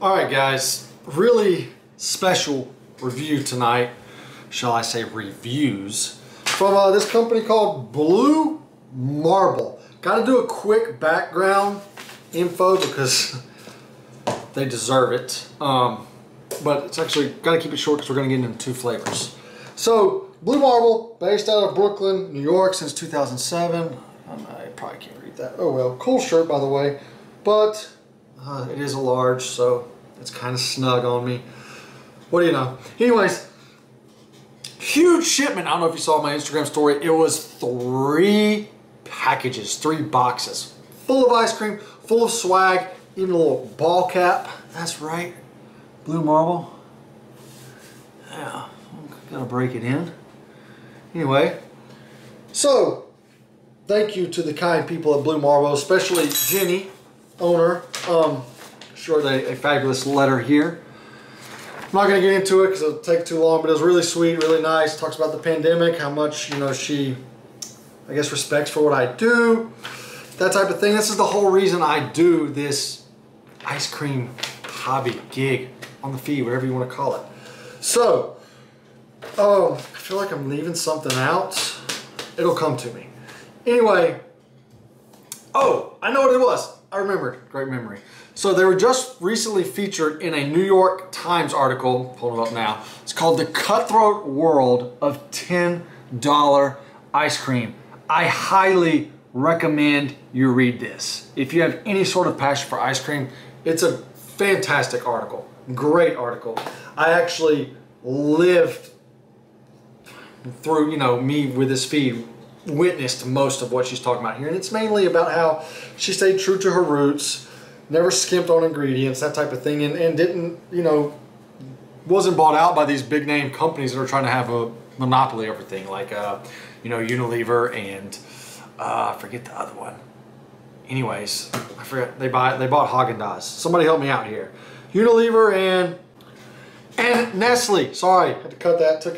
All right, guys, really special review tonight. Shall I say reviews from this company called Blue Marble. Got to do a quick background info because they deserve it. But it's actually got to keep it short because we're going to get into two flavors. So Blue Marble, based out of Brooklyn, New York since 2007. I probably can't read that. Oh well, cool shirt by the way, but it is a large, so it's kind of snug on me. What do you know? Anyways, huge shipment. I don't know if you saw my Instagram story. It was 3 packages, 3 boxes, full of ice cream, full of swag, even a little ball cap. That's right, Blue Marble. Yeah, gotta break it in. Anyway, so thank you to the kind people at Blue Marble, especially Jenny, owner. She wrote a fabulous letter here. I'm not going to get into it because it'll take too long, but it was really sweet, really nice. Talks about the pandemic, how much, you know, she, I guess, respects for what I do, that type of thing. This is the whole reason I do this ice cream hobby gig on the feed, whatever you want to call it. So, I feel like I'm leaving something out. It'll come to me. Anyway, oh, I know what it was. I remembered. Great memory. So they were just recently featured in a New York Times article. Pulling it up now. It's called The Cutthroat World of $10 Ice Cream. I highly recommend you read this. If you have any sort of passion for ice cream, it's a fantastic article. Great article. I actually lived through, you know, me with this feed, witnessed most of what she's talking about here, and it's mainly about how she stayed true to her roots, never skimped on ingredients, that type of thing, and didn't, you know, wasn't bought out by these big name companies that are trying to have a monopoly over everything, like you know, Unilever and I forget the other one. Anyways, I forgot they bought Haagen-Dazs. Somebody help me out here. Unilever and Nestle. Sorry, had to cut that. Took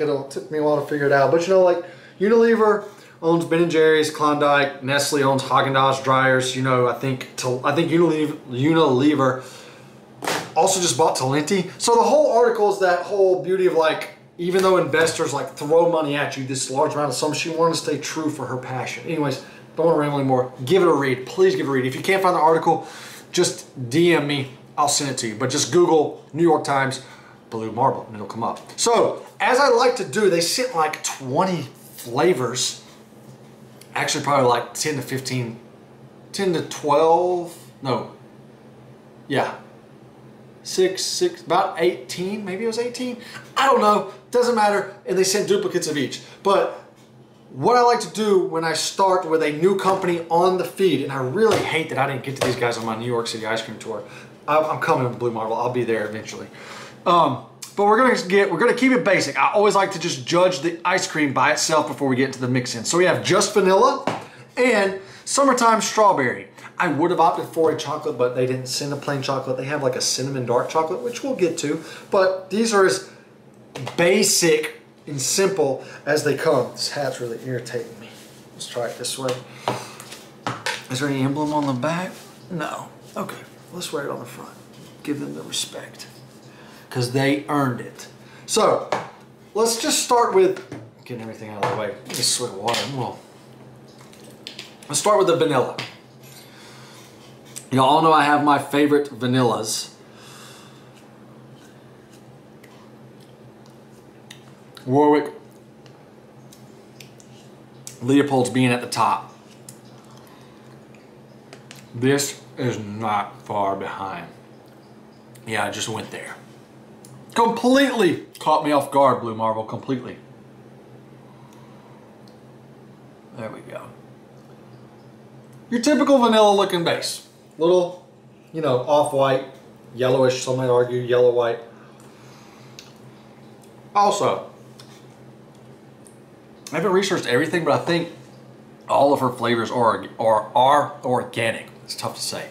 me a while to figure it out. But you know, like Unilever owns Ben & Jerry's, Klondike. Nestle owns Haagen-Dazs dryers. You know, I think Unilever also just bought Talenti. So the whole article is that whole beauty of, like, even though investors like throw money at you, this large amount of sums, she wanted to stay true for her passion. Anyways, don't want to ramble anymore. Give it a read. Please give it a read. If you can't find the article, just DM me. I'll send it to you. But just Google New York Times Blue Marble and it'll come up. So, as I like to do, they sent like 20 flavors. Actually, probably like 10 to 15, 10 to 12, no, yeah, about 18, maybe it was 18. I don't know, doesn't matter. And they sent duplicates of each. But what I like to do when I start with a new company on the feed, and I really hate that I didn't get to these guys on my New York City ice cream tour. I'm coming to Blue Marble. I'll be there eventually. But we're gonna keep it basic. I always like to just judge the ice cream by itself before we get into the mix-in. So we have just vanilla and summertime strawberry. I would have opted for a chocolate, but they didn't send a plain chocolate. They have like a cinnamon dark chocolate, which we'll get to. But these are as basic and simple as they come. This hat's really irritating me. Let's try it this way. Is there any emblem on the back? No. Okay, let's wear it on the front. Give them the respect, because they earned it. So, let's just start with getting everything out of the way. Let me swig water. Let's start with the vanilla. You all know I have my favorite vanillas. Warwick, Leopold's being at the top. This is not far behind. Yeah, I just went there. Completely caught me off guard, Blue Marble, completely. There we go. Your typical vanilla looking base. Little, you know, off-white, yellowish, some might argue, yellow-white. Also, I haven't researched everything, but I think all of her flavors are organic. It's tough to say.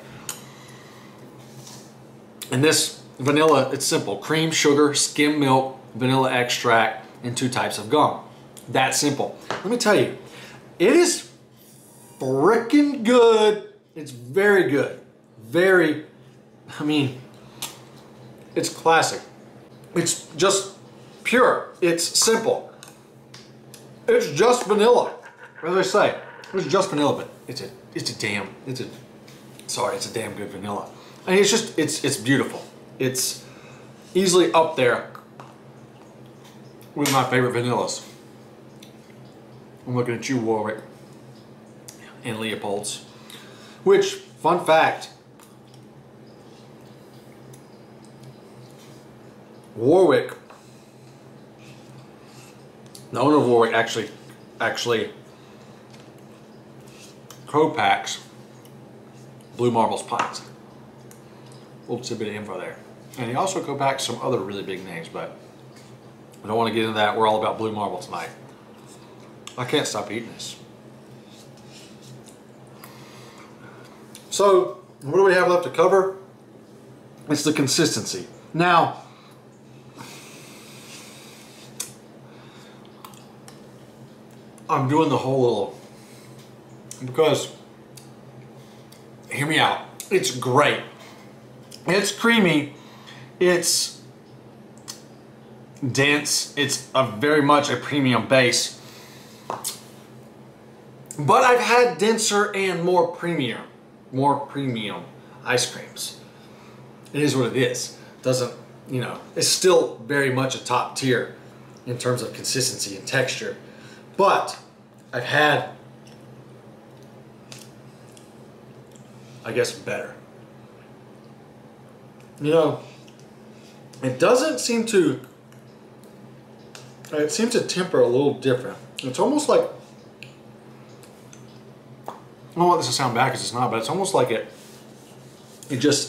And this vanilla, it's simple. Cream, sugar, skim milk, vanilla extract, and 2 types of gum. That simple. Let me tell you, it is freaking good. It's very good. Very, I mean, It's classic. It's just pure. It's simple. It's just vanilla. As I say, it's just vanilla, but it's a damn good vanilla. I mean, it's beautiful. It's easily up there with my favorite vanillas. I'm looking at you, Warwick, and Leopold's. Which, fun fact, Warwick, the owner of Warwick actually co-packs Blue Marble's pints. Little tidbit of info there. And he also co-packs some other really big names, but I don't want to get into that. We're all about Blue Marble tonight. I can't stop eating this. So, what do we have left to cover? It's the consistency. Now, I'm doing the whole little, because, hear me out, it's great. It's creamy, it's dense, it's very much a premium base. But I've had denser and more premium ice creams. It is what it is. Doesn't, you know, it's still very much a top tier in terms of consistency and texture. But I've had, I guess, better. You know, it doesn't seem to, it seems to temper a little different. It's almost like, I don't want this to sound bad because it's not, but it's almost like it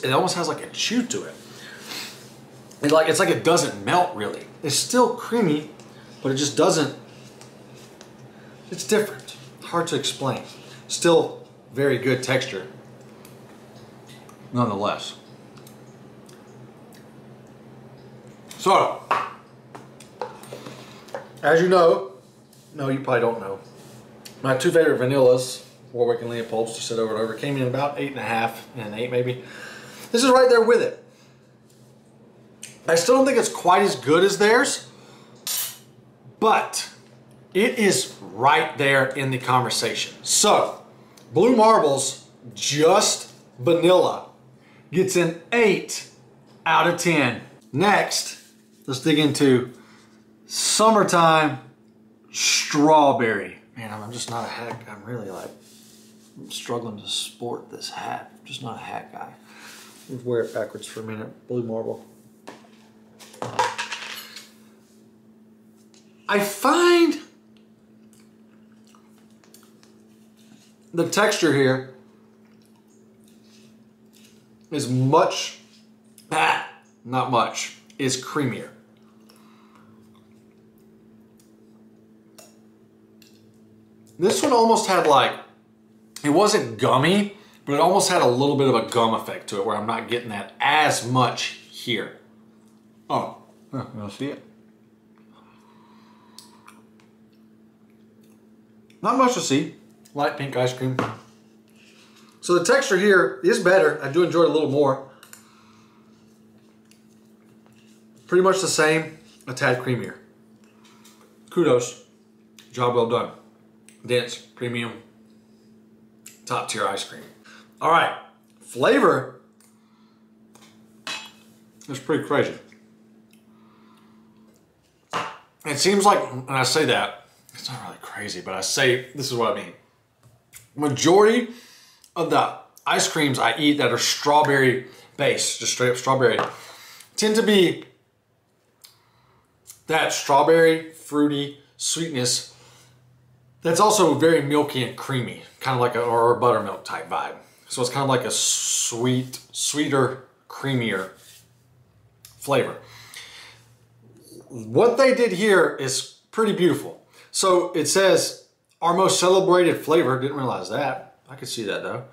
almost has like a chew to it. It's like it doesn't melt really. It's still creamy, but it just doesn't, it's different. Hard to explain. Still very good texture, nonetheless. So, as you know, no, you probably don't know, my two favorite vanillas, Warwick and Leopold's, just said over and over, came in about 8.5 and 8 maybe. This is right there with it. I still don't think it's quite as good as theirs, but it is right there in the conversation. So, Blue Marble's Just Vanilla gets an 8 out of 10. Next, let's dig into Summertime Strawberry. Man, I'm just not a hat. I'm really like, I'm struggling to sport this hat. I'm just not a hat guy. Let's wear it backwards for a minute. Blue Marble. I find the texture here is much, not much, is creamier. This one almost had like, it wasn't gummy, but it almost had a little bit of a gum effect to it where I'm not getting that as much here. Oh, you want to see it? Not much to see. Light pink ice cream. So the texture here is better. I do enjoy it a little more. Pretty much the same, a tad creamier. Kudos. Job well done. Dense, premium, top tier ice cream. All right, flavor is pretty crazy. It seems like, when I say that, it's not really crazy, but I say, this is what I mean. Majority of the ice creams I eat that are strawberry based, just straight up strawberry, tend to be that strawberry, fruity sweetness that's also very milky and creamy, kind of like or a buttermilk type vibe. So it's kind of like a sweeter, creamier flavor. What they did here is pretty beautiful. So it says, our most celebrated flavor, didn't realize that. I could see that though.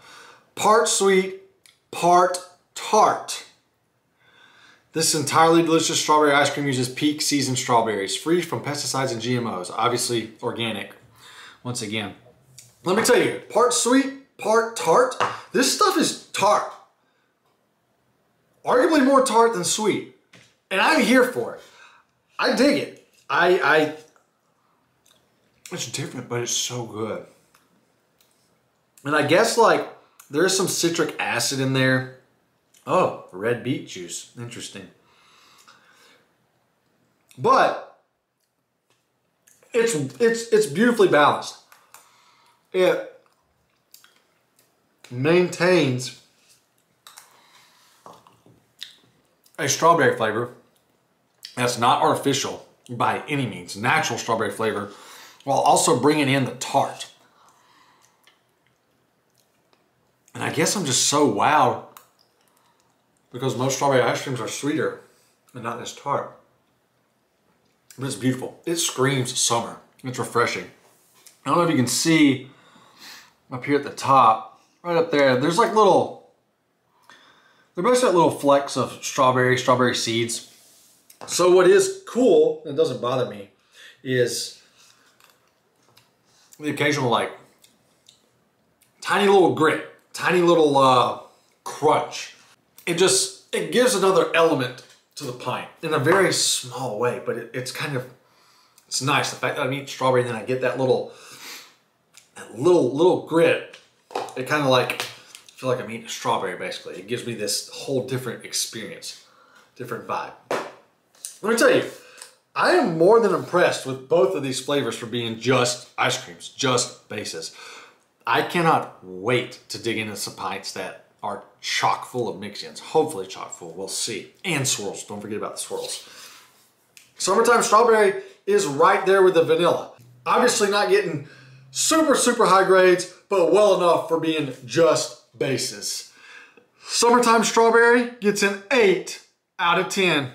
Part sweet, part tart. This entirely delicious strawberry ice cream uses peak season strawberries, free from pesticides and GMOs, obviously organic. Once again, let me tell you, part sweet, part tart. This stuff is tart. Arguably more tart than sweet. And I'm here for it. I dig it. It's different, but it's so good. And I guess like there's some citric acid in there. Oh, red beet juice. Interesting. But it's beautifully balanced. It maintains a strawberry flavor that's not artificial by any means, natural strawberry flavor, while also bringing in the tart. And I guess I'm just so wowed because most strawberry ice creams are sweeter and not as tart. But it's beautiful. It screams summer. It's refreshing. I don't know if you can see up here at the top, right up there, there's like little, they're basically little flecks of strawberry seeds. So what is cool, and it doesn't bother me, is the occasional like tiny little grit, tiny little crunch. It gives another element to the pint in a very small way, but it's nice. The fact that I'm eating strawberry and then I get that little grit, it kind of like, I feel like I'm eating a strawberry basically. It gives me this whole different experience, different vibe. Let me tell you, I am more than impressed with both of these flavors for being just ice creams, just bases. I cannot wait to dig into some pints that are chock full of mix-ins. Hopefully chock full, we'll see. And swirls, don't forget about the swirls. Summertime strawberry is right there with the vanilla. Obviously not getting super high grades, but well enough for being just bases. Summertime strawberry gets an 8 out of 10.